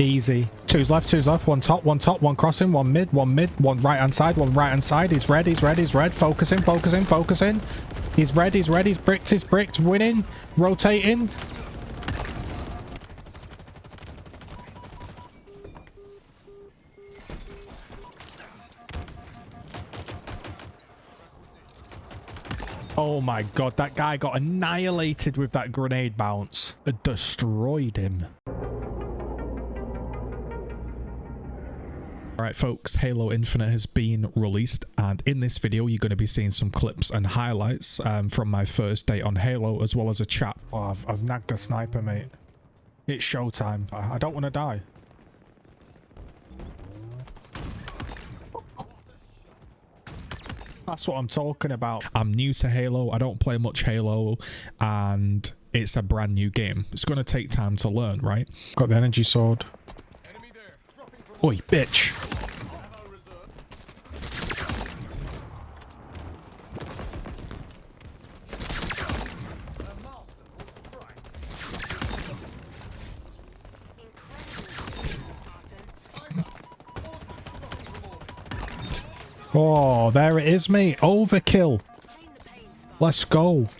Easy. Two's left, one top, one crossing, one mid, one right hand side, one right hand side. He's red, he's red, he's red. Focusing, focusing, focusing. He's red, he's red, he's bricked, winning, rotating. Oh my god, that guy got annihilated with that grenade bounce. It destroyed him. Alright folks, Halo Infinite has been released, and in this video you're going to be seeing some clips and highlights from my first day on Halo, as well as a chat. Oh, I've nagged a sniper, mate. It's showtime. I don't want to die. That's what I'm talking about. I'm new to Halo. I don't play much Halo, and it's a brand new game. It's going to take time to learn, right? Got the energy sword. Oi, bitch. Oh, there it is, mate. Overkill. Let's go.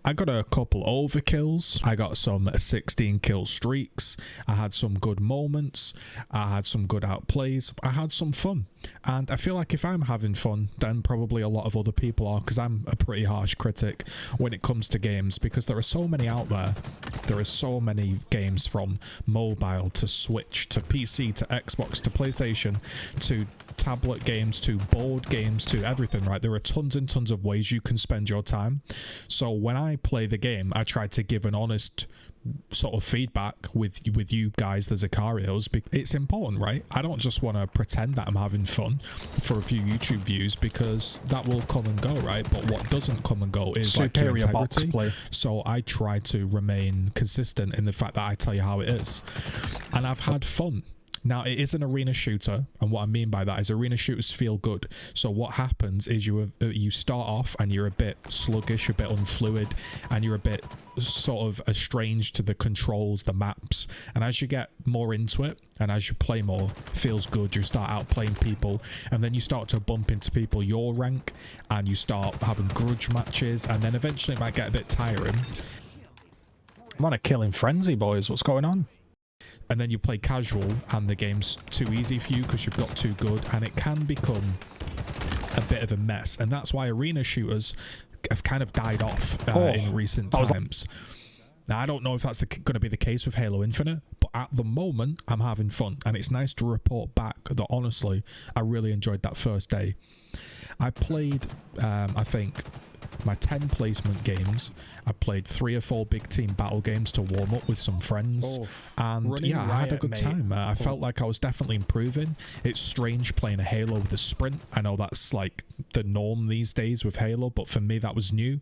I got a couple overkills. I got some 16 kill streaks. I had some good moments. I had some good outplays. I had some fun. And I feel like if I'm having fun, then probably a lot of other people are, because I'm a pretty harsh critic when it comes to games, because there are so many out there. There are so many games, from mobile to Switch to PC to Xbox to PlayStation to tablet games to board games to everything, right? There are tons and tons of ways you can spend your time. So when I play the game, I try to give an honest sort of feedback with you guys, the Zicarios. It's important, right? I don't just want to pretend that I'm having fun for a few YouTube views, because that will come and go, right? But what doesn't come and go is like your integrity. So I try to remain consistent in the fact that I tell you how it is, and I've had fun. Now, it is an arena shooter, and what I mean by that is arena shooters feel good. So what happens is you start off and you're a bit sluggish, a bit unfluid, and you're a bit sort of estranged to the controls, the maps. And as you get more into it, and as you play more, it feels good. You start outplaying people, and then you start to bump into people your rank, and you start having grudge matches, and then eventually it might get a bit tiring. I'm on a killing frenzy, boys. What's going on? And then you play casual and the game's too easy for you because you've got too good, and it can become a bit of a mess. And that's why arena shooters have kind of died off in recent times. Now, I don't know if that's going to be the case with Halo Infinite, but at the moment I'm having fun, and it's nice to report back that honestly I really enjoyed that first day. I played I think my 10 placement games. I played 3 or 4 big team battle games to warm up with some friends, and yeah, I had a good time. I felt like I was definitely improving. It's strange playing a Halo with a sprint. I know that's like the norm these days with Halo, but for me that was new.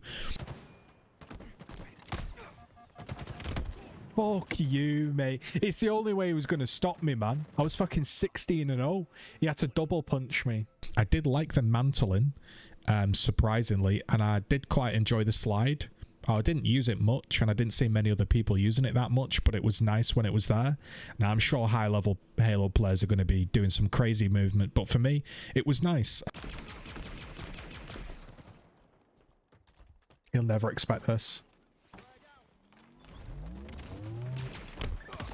Fuck you, mate. It's the only way he was going to stop me, man. I was fucking 16-0. He had to double punch me. I did like the mantling, surprisingly, and I did quite enjoy the slide. I didn't use it much, and I didn't see many other people using it that much, but it was nice when it was there. Now, I'm sure high-level Halo players are going to be doing some crazy movement, but for me, it was nice. He'll never expect this.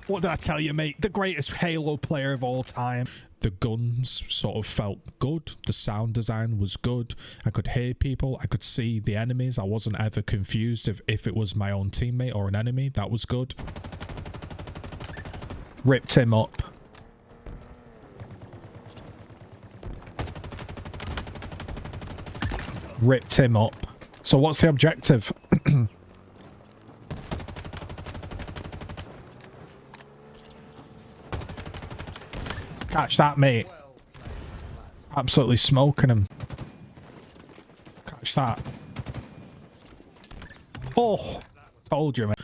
What did I tell you, mate? The greatest Halo player of all time. The guns sort of felt good. The sound design was good. I could hear people. I could see the enemies. I wasn't ever confused if it was my own teammate or an enemy. That was good. Ripped him up. Ripped him up. So what's the objective? Catch that, mate. Absolutely smoking him. Catch that. Oh, told you, mate.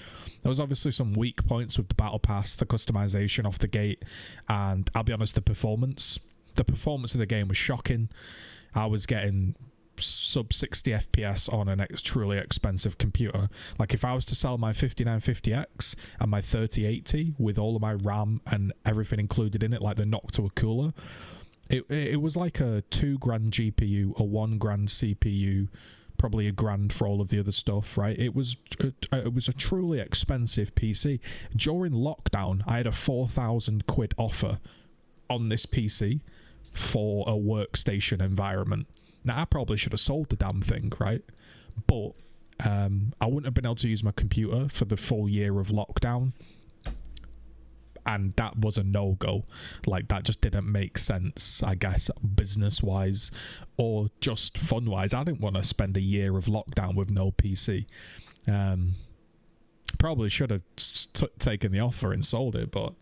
There was obviously some weak points with the battle pass, the customization off the gate, and I'll be honest, the performance of the game was shocking. I was getting sub 60 FPS on an truly expensive computer. Like if I was to sell my 5950X and my 3080 with all of my RAM and everything included in it, like the knock to a cooler, it was like a $2,000 GPU, a $1,000 CPU, probably $1,000 for all of the other stuff, right? It was a truly expensive PC. During lockdown, I had a 4,000 quid offer on this PC for a workstation environment. Now, I probably should have sold the damn thing, right? But I wouldn't have been able to use my computer for the full year of lockdown. And that was a no-go. Like, that just didn't make sense, I guess, business-wise or just fun-wise. I didn't want to spend a year of lockdown with no PC. Probably should have taken the offer and sold it, but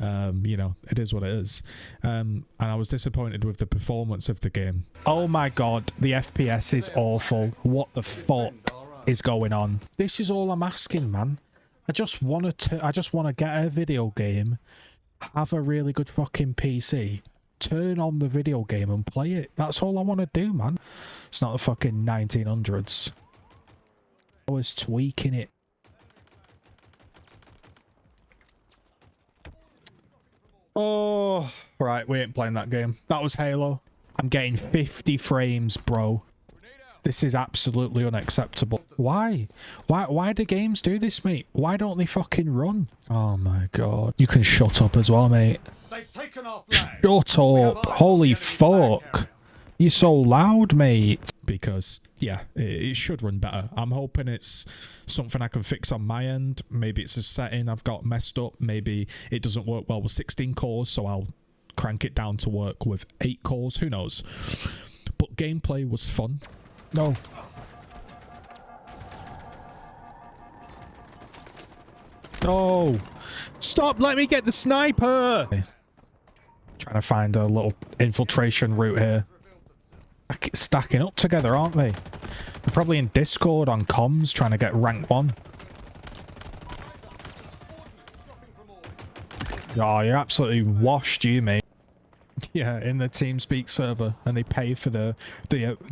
you know, it is what it is. And I was disappointed with the performance of the game. Oh my god, the FPS is awful. What the fuck is going on? This is all I'm asking, man. I just want to get a video game, have a really good fucking PC, turn on the video game and play it. That's all I want to do, man. It's not the fucking 1900s. I was tweaking it. Oh, right, we ain't playing that game. That was Halo. I'm getting 50 frames, bro. This is absolutely unacceptable. Why? Why do games do this, mate? Why don't they fucking run? Oh my god. You can shut up as well, mate. Shut up. Holy fuck. You're so loud, mate. Because, yeah, it should run better. I'm hoping it's something I can fix on my end. Maybe it's a setting I've got messed up. Maybe it doesn't work well with 16 cores, so I'll crank it down to work with 8 cores. Who knows? But gameplay was fun. No. No. Stop, let me get the sniper. Trying to find a little infiltration route here. Stacking up together, aren't they? They're probably in Discord on comms trying to get rank 1. Oh, you're absolutely washed, you, mate. Yeah, in the TeamSpeak server, and they pay for the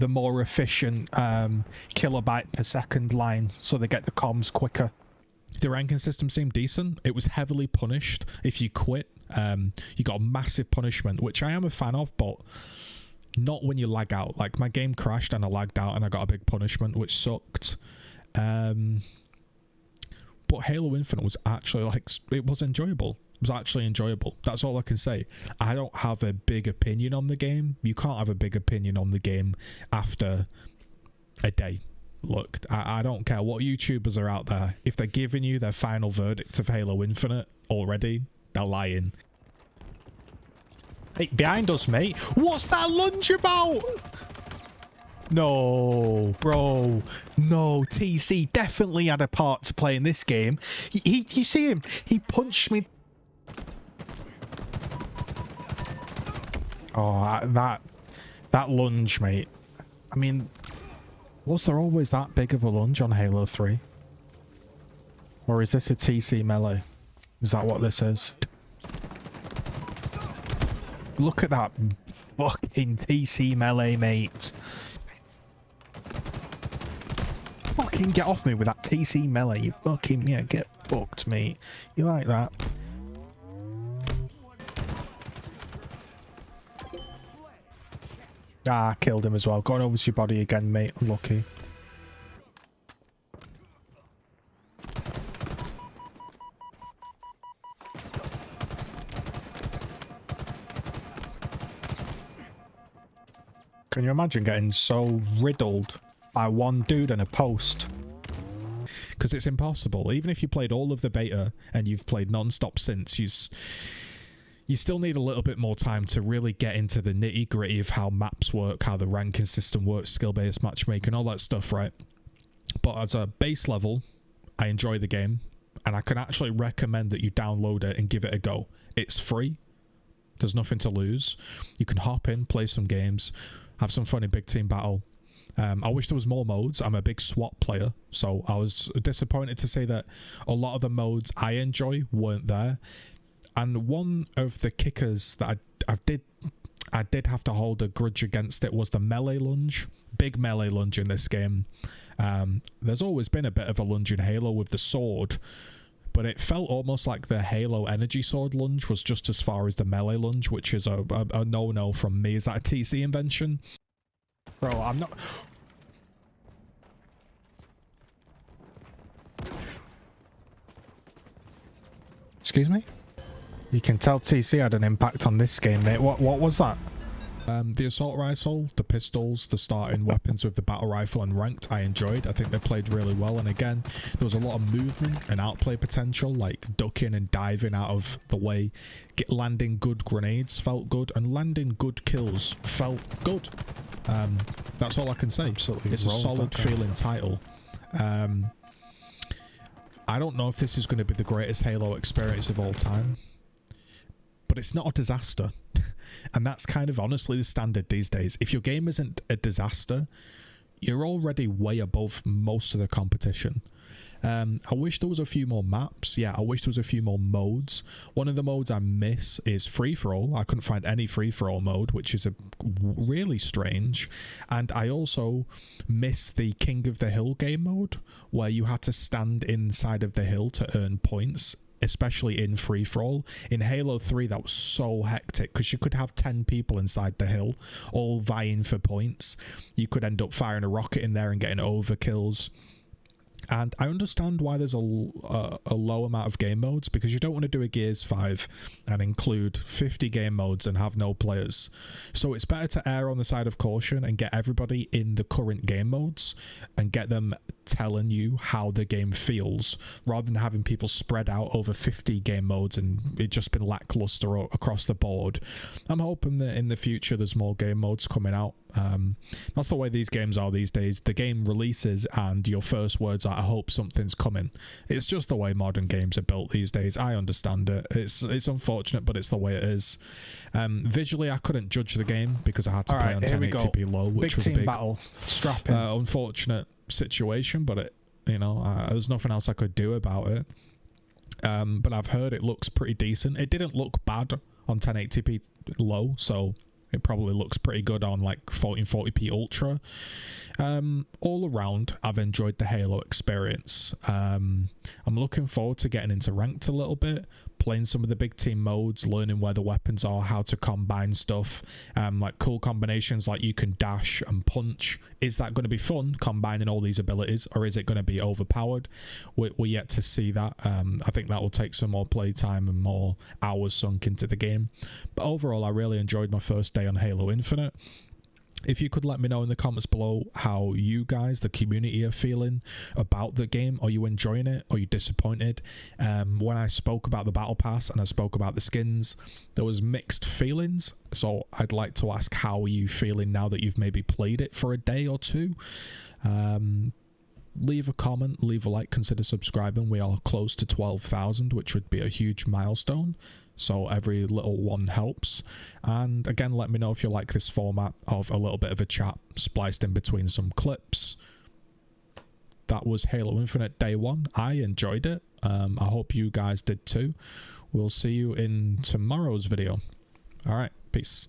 more efficient kilobyte per second line, so they get the comms quicker. The ranking system seemed decent. It was heavily punished if you quit. You got a massive punishment, which I am a fan of, but not when you lag out. Like, my game crashed and I lagged out and I got a big punishment, which sucked. But Halo Infinite was actually, like, it was enjoyable. It was actually enjoyable. That's all I can say. I don't have a big opinion on the game. You can't have a big opinion on the game after a day. Look, I don't care what YouTubers are out there. If they're giving you their final verdict of Halo Infinite already, they're lying. Hey, behind us, mate. What's that lunge about? No, bro. No, TC definitely had a part to play in this game. You see him? He punched me. Oh, that lunge, mate. I mean, was there always that big of a lunge on Halo 3? Or is this a TC melee? Is that what this is? Look at that fucking TC melee, mate. Fucking get off me with that TC melee. You fucking, yeah, get fucked, mate. You like that? Ah, killed him as well. Going over to your body again, mate. Unlucky. Can you imagine getting so riddled by one dude and a post? Because it's impossible. Even if you played all of the beta and you've played non-stop since, you still need a little bit more time to really get into the nitty-gritty of how maps work, how the ranking system works, skill-based matchmaking, all that stuff, right? But as a base level, I enjoy the game, and I can actually recommend that you download it and give it a go. It's free. There's nothing to lose. You can hop in, play some games, have some fun in big team battle. I wish there was more modes. I'm a big SWAT player, so I was disappointed to say that a lot of the modes I enjoy weren't there. And one of the kickers that I did have to hold a grudge against it was the melee lunge, Big melee lunge in this game. There's always been a bit of a lunge in Halo with the sword, but it felt almost like the Halo energy sword lunge was just as far as the melee lunge, which is a no-no from me. Is that a TC invention? Bro, I'm not... Excuse me? You can tell TC had an impact on this game, mate. What was that? The assault rifle, the pistols, the starting weapons with the battle rifle and ranked, I enjoyed. I think they played really well, and again, there was a lot of movement and outplay potential, like ducking and diving out of the way. Landing good grenades felt good, and landing good kills felt good. That's all I can say. Absolutely, it's a solid feeling title. I don't know if this is going to be the greatest Halo experience of all time, but it's not a disaster. And that's kind of honestly the standard these days. If your game isn't a disaster, you're already way above most of the competition. I wish there was a few more maps. Yeah, I wish there was a few more modes. One of the modes I miss is free-for-all. I couldn't find any free-for-all mode, which is really strange. And I also miss the King of the Hill game mode, where you had to stand inside of the hill to earn points, especially in free-for-all. In Halo 3, that was so hectic, because you could have 10 people inside the hill, all vying for points. You could end up firing a rocket in there and getting overkills. And I understand why there's a low amount of game modes, because you don't want to do a Gears 5 and include 50 game modes and have no players. So it's better to err on the side of caution and get everybody in the current game modes and get them telling you how the game feels, rather than having people spread out over 50 game modes and it just been lackluster across the board. I'm hoping that in the future there's more game modes coming out. That's the way these games are these days. The game releases and your first words are, I hope something's coming. It's just the way modern games are built these days. I understand it. It's unfortunate, but it's the way it is. Visually, I couldn't judge the game because I had to play on 1080p low, which was a big battle. Unfortunate situation, but there's nothing else I could do about it. But I've heard it looks pretty decent. It didn't look bad on 1080p low, so it probably looks pretty good on like 1440p ultra. All around, I've enjoyed the Halo experience. I'm looking forward to getting into ranked a little bit, playing some of the big team modes, learning where the weapons are, how to combine stuff, like cool combinations like you can dash and punch. Is that going to be fun, combining all these abilities, or is it going to be overpowered? We're yet to see that. I think that will take some more playtime and more hours sunk into the game. But overall, I really enjoyed my first day on Halo Infinite. If you could let me know in the comments below how you guys, the community, are feeling about the game. Are you enjoying it? Are you disappointed? When I spoke about the Battle Pass and I spoke about the skins, there was mixed feelings. So I'd like to ask, how are you feeling now that you've maybe played it for a day or two? Leave a comment, leave a like, consider subscribing. We are close to 12,000, which would be a huge milestone. So every little one helps. And again, let me know if you like this format of a little bit of a chat spliced in between some clips. That was Halo Infinite Day 1. I enjoyed it. I hope you guys did too. We'll see you in tomorrow's video. All right, peace.